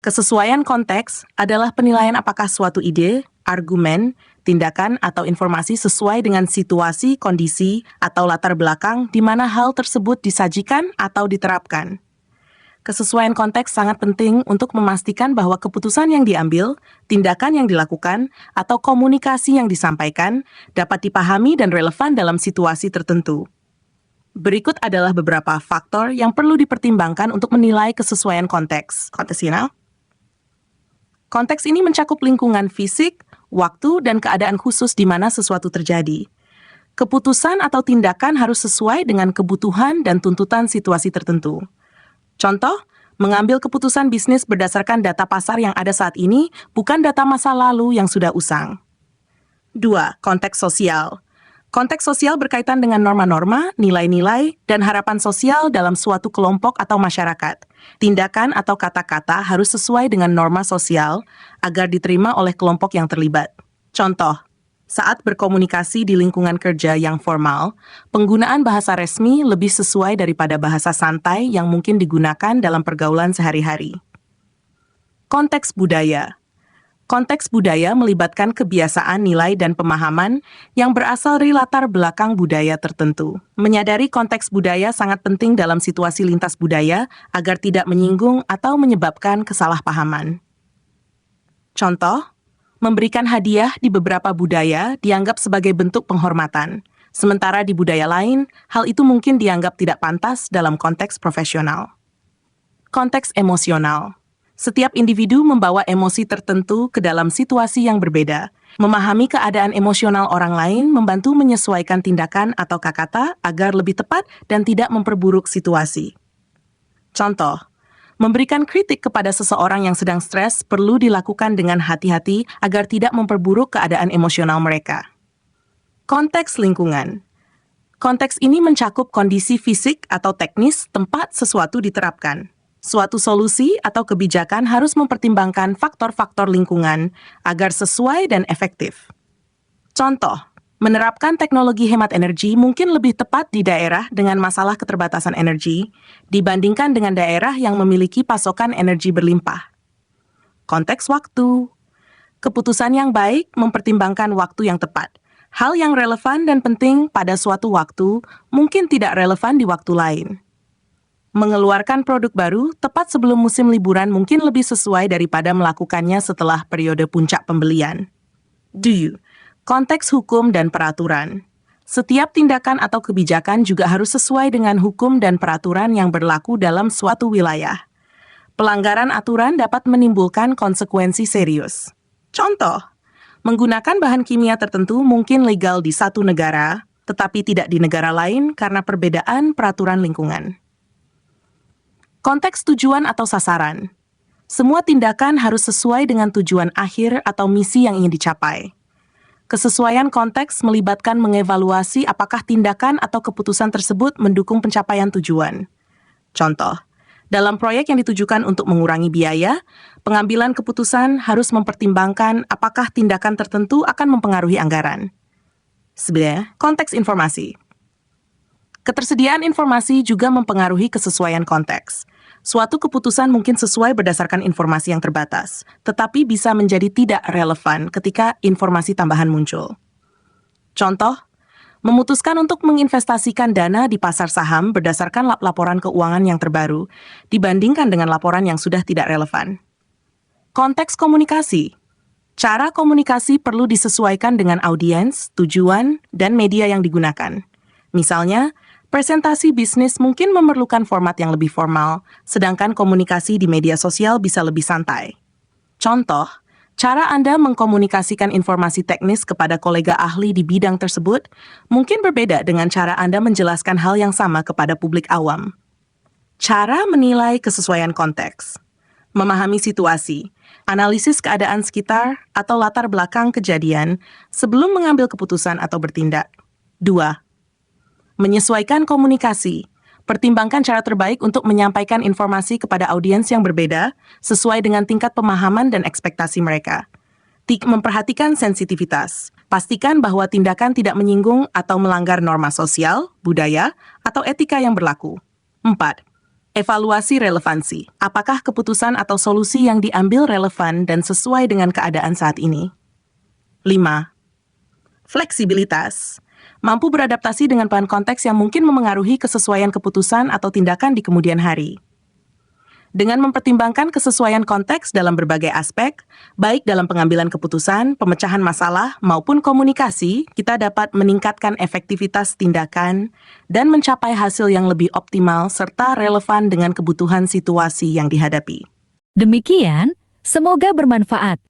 Kesesuaian konteks adalah penilaian apakah suatu ide, argumen, tindakan, atau informasi sesuai dengan situasi, kondisi, atau latar belakang di mana hal tersebut disajikan atau diterapkan. Kesesuaian konteks sangat penting untuk memastikan bahwa keputusan yang diambil, tindakan yang dilakukan, atau komunikasi yang disampaikan dapat dipahami dan relevan dalam situasi tertentu. Berikut adalah beberapa faktor yang perlu dipertimbangkan untuk menilai kesesuaian konteks. Kontekstual. Konteks ini mencakup lingkungan fisik, waktu, dan keadaan khusus di mana sesuatu terjadi. Keputusan atau tindakan harus sesuai dengan kebutuhan dan tuntutan situasi tertentu. Contoh, mengambil keputusan bisnis berdasarkan data pasar yang ada saat ini, bukan data masa lalu yang sudah usang. 2. Konteks sosial. Konteks sosial berkaitan dengan norma-norma, nilai-nilai, dan harapan sosial dalam suatu kelompok atau masyarakat. Tindakan atau kata-kata harus sesuai dengan norma sosial agar diterima oleh kelompok yang terlibat. Contoh, saat berkomunikasi di lingkungan kerja yang formal, penggunaan bahasa resmi lebih sesuai daripada bahasa santai yang mungkin digunakan dalam pergaulan sehari-hari. Konteks budaya. Konteks budaya melibatkan kebiasaan, nilai, dan pemahaman yang berasal dari latar belakang budaya tertentu. Menyadari konteks budaya sangat penting dalam situasi lintas budaya agar tidak menyinggung atau menyebabkan kesalahpahaman. Contoh, memberikan hadiah di beberapa budaya dianggap sebagai bentuk penghormatan, sementara di budaya lain, hal itu mungkin dianggap tidak pantas dalam konteks profesional. Konteks emosional. Setiap individu membawa emosi tertentu ke dalam situasi yang berbeda. Memahami keadaan emosional orang lain membantu menyesuaikan tindakan atau kata-kata agar lebih tepat dan tidak memperburuk situasi. Contoh, memberikan kritik kepada seseorang yang sedang stres perlu dilakukan dengan hati-hati agar tidak memperburuk keadaan emosional mereka. Konteks lingkungan. Konteks ini mencakup kondisi fisik atau teknis tempat sesuatu diterapkan. Suatu solusi atau kebijakan harus mempertimbangkan faktor-faktor lingkungan agar sesuai dan efektif. Contoh, menerapkan teknologi hemat energi mungkin lebih tepat di daerah dengan masalah keterbatasan energi dibandingkan dengan daerah yang memiliki pasokan energi berlimpah. Konteks waktu. Keputusan yang baik mempertimbangkan waktu yang tepat. Hal yang relevan dan penting pada suatu waktu mungkin tidak relevan di waktu lain. Mengeluarkan produk baru tepat sebelum musim liburan mungkin lebih sesuai daripada melakukannya setelah periode puncak pembelian. Konteks hukum dan peraturan. Setiap tindakan atau kebijakan juga harus sesuai dengan hukum dan peraturan yang berlaku dalam suatu wilayah. Pelanggaran aturan dapat menimbulkan konsekuensi serius. Contoh, menggunakan bahan kimia tertentu mungkin legal di satu negara, tetapi tidak di negara lain karena perbedaan peraturan lingkungan. Konteks tujuan atau sasaran. Semua tindakan harus sesuai dengan tujuan akhir atau misi yang ingin dicapai. Kesesuaian konteks melibatkan mengevaluasi apakah tindakan atau keputusan tersebut mendukung pencapaian tujuan. Contoh, dalam proyek yang ditujukan untuk mengurangi biaya, pengambilan keputusan harus mempertimbangkan apakah tindakan tertentu akan mempengaruhi anggaran. Konteks informasi. Ketersediaan informasi juga mempengaruhi kesesuaian konteks. Suatu keputusan mungkin sesuai berdasarkan informasi yang terbatas, tetapi bisa menjadi tidak relevan ketika informasi tambahan muncul. Contoh, memutuskan untuk menginvestasikan dana di pasar saham berdasarkan laporan keuangan yang terbaru dibandingkan dengan laporan yang sudah tidak relevan. Konteks komunikasi. Cara komunikasi perlu disesuaikan dengan audiens, tujuan, dan media yang digunakan. Misalnya, presentasi bisnis mungkin memerlukan format yang lebih formal, sedangkan komunikasi di media sosial bisa lebih santai. Contoh, cara Anda mengkomunikasikan informasi teknis kepada kolega ahli di bidang tersebut mungkin berbeda dengan cara Anda menjelaskan hal yang sama kepada publik awam. Cara menilai kesesuaian konteks. Memahami situasi, analisis keadaan sekitar, atau latar belakang kejadian sebelum mengambil keputusan atau bertindak. 2. Menyesuaikan komunikasi. Pertimbangkan cara terbaik untuk menyampaikan informasi kepada audiens yang berbeda, sesuai dengan tingkat pemahaman dan ekspektasi mereka. Memperhatikan sensitivitas. Pastikan bahwa tindakan tidak menyinggung atau melanggar norma sosial, budaya, atau etika yang berlaku. 4. Evaluasi relevansi. Apakah keputusan atau solusi yang diambil relevan dan sesuai dengan keadaan saat ini? 5. Fleksibilitas. Mampu beradaptasi dengan bahan konteks yang mungkin memengaruhi kesesuaian keputusan atau tindakan di kemudian hari. Dengan mempertimbangkan kesesuaian konteks dalam berbagai aspek, baik dalam pengambilan keputusan, pemecahan masalah, maupun komunikasi, kita dapat meningkatkan efektivitas tindakan dan mencapai hasil yang lebih optimal serta relevan dengan kebutuhan situasi yang dihadapi. Demikian, semoga bermanfaat.